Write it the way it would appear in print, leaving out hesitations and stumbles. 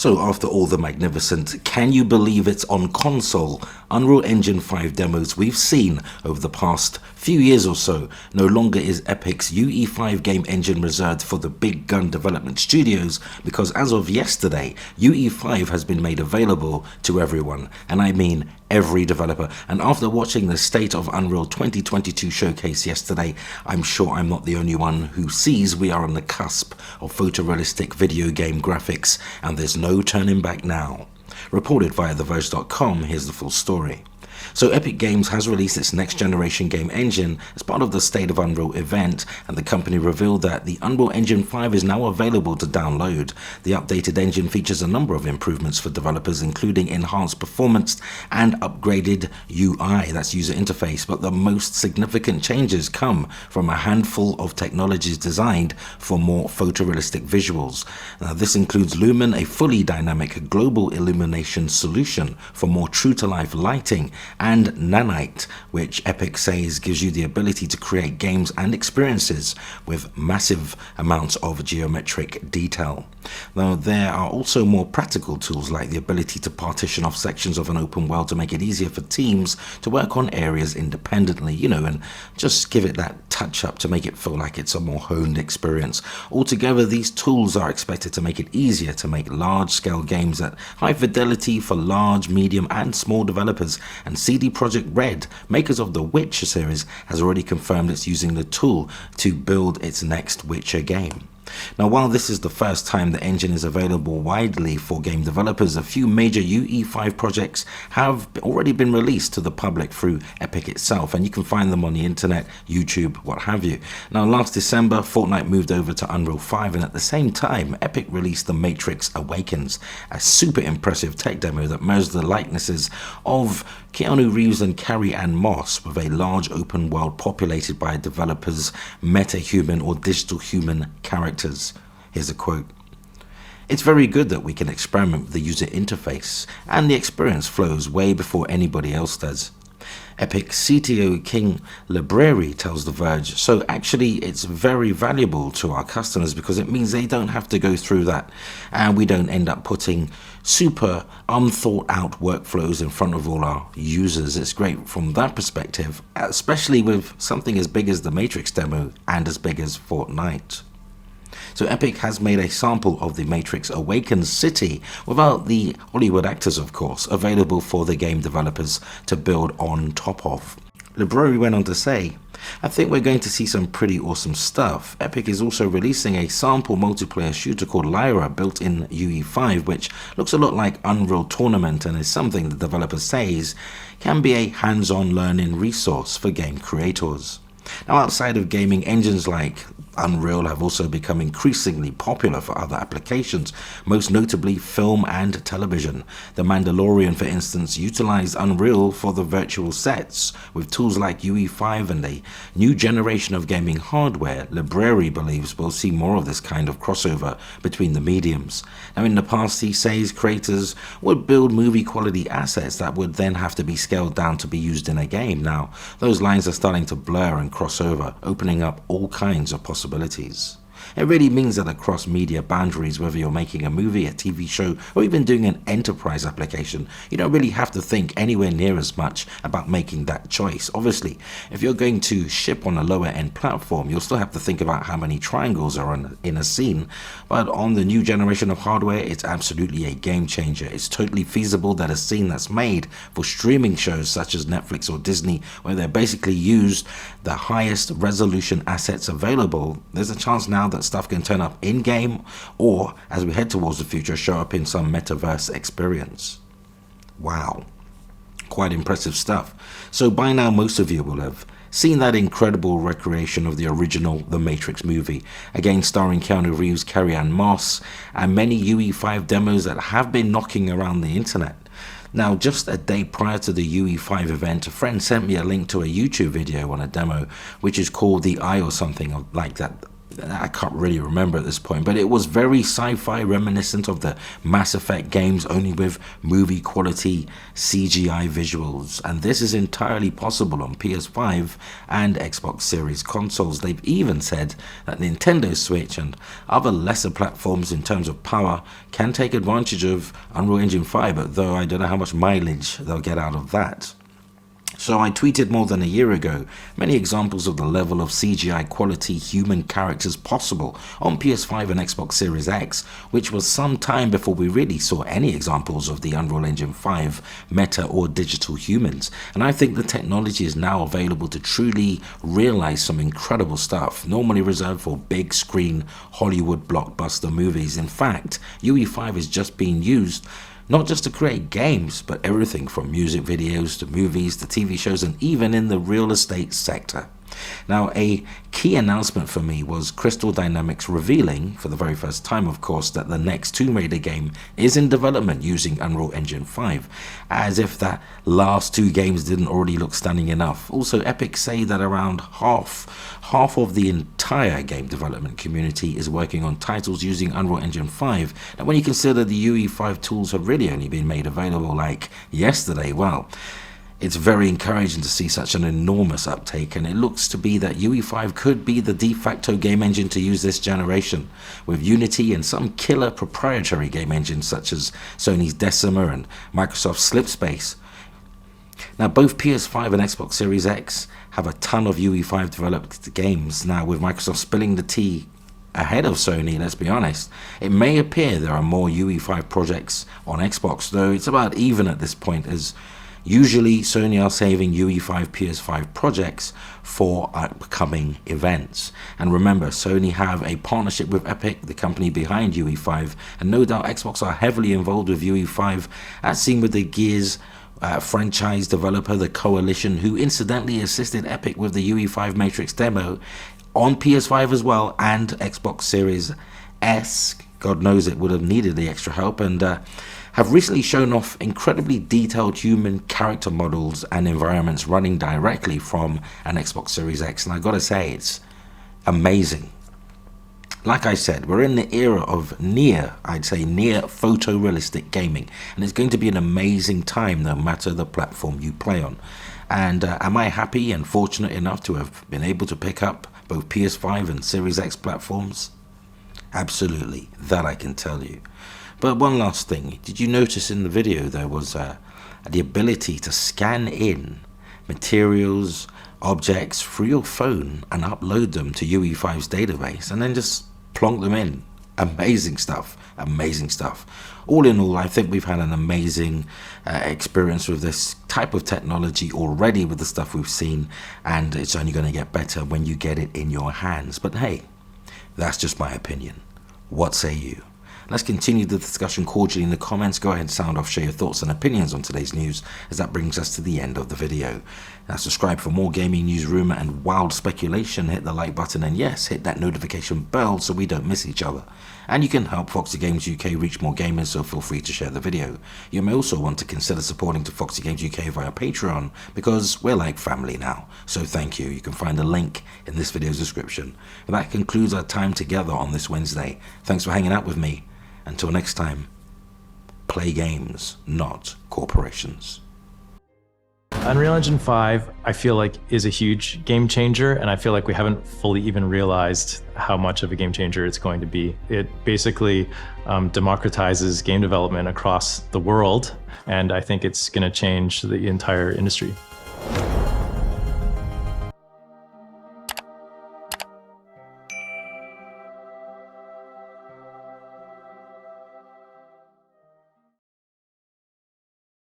So after all the magnificent, can you believe it's on console, Unreal Engine 5 demos we've seen over the past few years or so, no longer is Epic's UE5 game engine reserved for the big gun development studios, because as of yesterday, UE5 has been made available to everyone, and I mean every developer. And after watching the State of Unreal 2022 showcase yesterday, I'm sure I'm not the only one who sees we are on the cusp of photorealistic video game graphics, and there's no turning back now. Reported via TheVerge.com, here's the full story. So Epic Games has released its next generation game engine as part of the State of Unreal event, and the company revealed that the Unreal Engine 5 is now available to download. The updated engine features a number of improvements for developers, including enhanced performance and upgraded UI, that's user interface, but the most significant changes come from a handful of technologies designed for more photorealistic visuals. Now, this includes Lumen, a fully dynamic global illumination solution for more true-to-life lighting, and Nanite, which Epic says gives you the ability to create games and experiences with massive amounts of geometric detail. Now, there are also more practical tools like the ability to partition off sections of an open world to make it easier for teams to work on areas independently, and just give it that touch up to make it feel like it's a more honed experience. Altogether, these tools are expected to make it easier to make large-scale games at high fidelity for large, medium, and small developers, and CD Projekt Red, makers of the Witcher series, has already confirmed it's using the tool to build its next Witcher game. Now, while this is the first time the engine is available widely for game developers, a few major UE5 projects have already been released to the public through Epic itself, and you can find them on the internet, YouTube, what have you. Now, last December, Fortnite moved over to Unreal 5, and at the same time, Epic released The Matrix Awakens, a super impressive tech demo that merged the likenesses of Keanu Reeves and Carrie-Anne Moss with a large open world populated by developers' meta-human or digital human characters. Here's a quote. "It's very good that we can experiment with the user interface, and the experience flows way before anybody else does." Epic CTO King Library tells The Verge, "So actually it's very valuable to our customers because it means they don't have to go through that, and we don't end up putting super unthought out workflows in front of all our users. It's great from that perspective, especially with something as big as the Matrix demo and as big as Fortnite." So Epic has made a sample of the Matrix Awakens city, without the Hollywood actors of course, available for the game developers to build on top of. Library went on to say, "I think we're going to see some pretty awesome stuff. Epic is also releasing a sample multiplayer shooter called Lyra built in UE5, which looks a lot like Unreal Tournament and is something the developer says can be a hands-on learning resource for game creators." Now, outside of gaming, engines like Unreal have also become increasingly popular for other applications, most notably film and television. The Mandalorian, for instance, utilized Unreal for the virtual sets. With tools like UE5 and a new generation of gaming hardware, Library believes we'll see more of this kind of crossover between the mediums. Now, in the past, he says creators would build movie quality assets that would then have to be scaled down to be used in a game. Now, those lines are starting to blur and cross over, opening up all kinds of possibilities. It really means that across media boundaries, whether you're making a movie, a TV show, or even doing an enterprise application, you don't really have to think anywhere near as much about making that choice. Obviously, if you're going to ship on a lower end platform, you'll still have to think about how many triangles are in a scene, but on the new generation of hardware, it's absolutely a game changer. It's totally feasible that a scene that's made for streaming shows such as Netflix or Disney, where they basically use the highest resolution assets available, there's a chance now that stuff can turn up in-game, or as we head towards the future, show up in some metaverse experience. Wow, quite impressive stuff. So by now most of you will have seen that incredible recreation of the original The Matrix movie, again starring Keanu Reeves, Carrie-Anne Moss, and many UE5 demos that have been knocking around the internet. Now, just a day prior to the UE5 event, a friend sent me a link to a YouTube video on a demo, which is called The Eye or something like that. I can't really remember at this point, but it was very sci-fi reminiscent of the Mass Effect games, only with movie quality CGI visuals. And this is entirely possible on PS5 and Xbox Series consoles. They've even said that Nintendo Switch and other lesser platforms in terms of power can take advantage of Unreal Engine 5, though I don't know how much mileage they'll get out of that. So I tweeted more than a year ago many examples of the level of CGI quality human characters possible on PS5 and Xbox Series X, which was some time before we really saw any examples of the Unreal Engine 5 meta or digital humans. And I think the technology is now available to truly realize some incredible stuff, normally reserved for big screen Hollywood blockbuster movies. In fact, UE5 is just being used not just to create games, but everything from music videos to movies to TV shows, and even in the real estate sector. Now, a key announcement for me was Crystal Dynamics revealing, for the very first time of course, that the next Tomb Raider game is in development using Unreal Engine 5, as if that last two games didn't already look stunning enough. Also, Epic say that around half of the entire game development community is working on titles using Unreal Engine 5. Now, when you consider the UE5 tools have really only been made available like yesterday, well, it's very encouraging to see such an enormous uptake, and it looks to be that UE5 could be the de facto game engine to use this generation, with Unity and some killer proprietary game engines such as Sony's Decima and Microsoft's Slipspace. Now, both PS5 and Xbox Series X have a ton of UE5 developed games. Now, with Microsoft spilling the tea ahead of Sony, let's be honest, it may appear there are more UE5 projects on Xbox, though it's about even at this point, as usually Sony are saving UE5 PS5 projects for upcoming events. And remember, Sony have a partnership with Epic, the company behind UE5, and no doubt Xbox are heavily involved with UE5, as seen with the Gears franchise developer, the Coalition, who incidentally assisted Epic with the UE5 Matrix demo on PS5 as well, and Xbox Series S. God knows it would have needed the extra help, and have recently shown off incredibly detailed human character models and environments running directly from an Xbox Series X, and I gotta say, it's amazing. Like I said, we're in the era of near photorealistic gaming, and it's going to be an amazing time no matter the platform you play on. And am I happy and fortunate enough to have been able to pick up both PS5 and Series X platforms? Absolutely, that I can tell you. But one last thing, did you notice in the video there was the ability to scan in materials, objects through your phone and upload them to UE5's database and then just plonk them in? Amazing stuff, amazing stuff. All in all, I think we've had an amazing experience with this type of technology already with the stuff we've seen, and it's only going to get better when you get it in your hands. But hey, that's just my opinion. What say you? Let's continue the discussion cordially in the comments. Go ahead and sound off, share your thoughts and opinions on today's news, as that brings us to the end of the video. Now subscribe for more gaming news, rumor and wild speculation. Hit the like button, and yes, hit that notification bell so we don't miss each other. And you can help Foxy Games UK reach more gamers, so feel free to share the video. You may also want to consider supporting to Foxy Games UK via Patreon, because we're like family now. So thank you. You can find a link in this video's description. And that concludes our time together on this Wednesday. Thanks for hanging out with me. Until next time, play games, not corporations. Unreal Engine 5, I feel like, is a huge game changer, and I feel like we haven't fully even realized how much of a game changer it's going to be. It basically democratizes game development across the world, and I think it's going to change the entire industry.